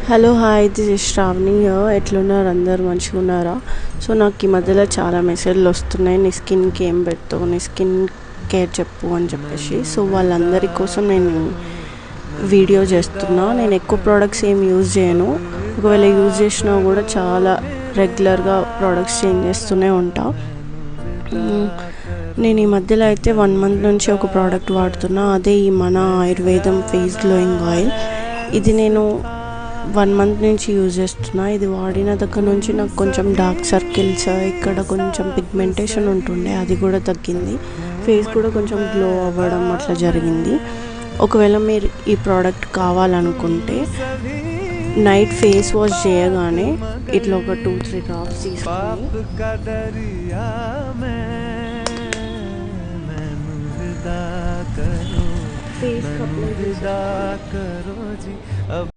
Hello hi this is Shravani here. ఎట్లున్నారు అందరు మంచిగా ఉన్నారా? సో నాకు ఈ మధ్యలో చాలా మెసేజ్లు వస్తున్నాయి, నీ స్కిన్కి ఏం పెడతావు, నీ స్కిన్ కేర్ చెప్పు అని చెప్పేసి. సో వాళ్ళందరి కోసం నేను వీడియో చేస్తున్నా. నేను ఎక్కువ ప్రోడక్ట్స్ ఏం యూజ్ చేయను, ఒకవేళ యూజ్ చేసినా కూడా చాలా రెగ్యులర్గా ప్రోడక్ట్స్ చేంజ్ చేస్తూనే ఉంటా. నేను ఈ మధ్యలో అయితే 1 month నుంచి ఒక ప్రోడక్ట్ వాడుతున్నా, అదే ఈ మన ఆయుర్వేదం ఫేస్ గ్లోయింగ్ ఆయిల్. ఇది నేను 1 month నుంచి యూజ్ చేస్తున్నా. ఇది వాడిన దగ్గర నుంచి నాకు కొంచెం డార్క్ సర్కిల్స్, ఇక్కడ కొంచెం పిగ్మెంటేషన్ ఉంటుండే, అది కూడా తగ్గింది. ఫేస్ కూడా కొంచెం గ్లో అవ్వడం అట్లా జరిగింది. ఒకవేళ మీరు ఈ ప్రోడక్ట్ కావాలనుకుంటే నైట్ ఫేస్ వాష్ చేయగానే ఇట్లా ఒక 2-3 డ్రాప్స్ తీసుకొని ఫేస్కి అప్లై చేసి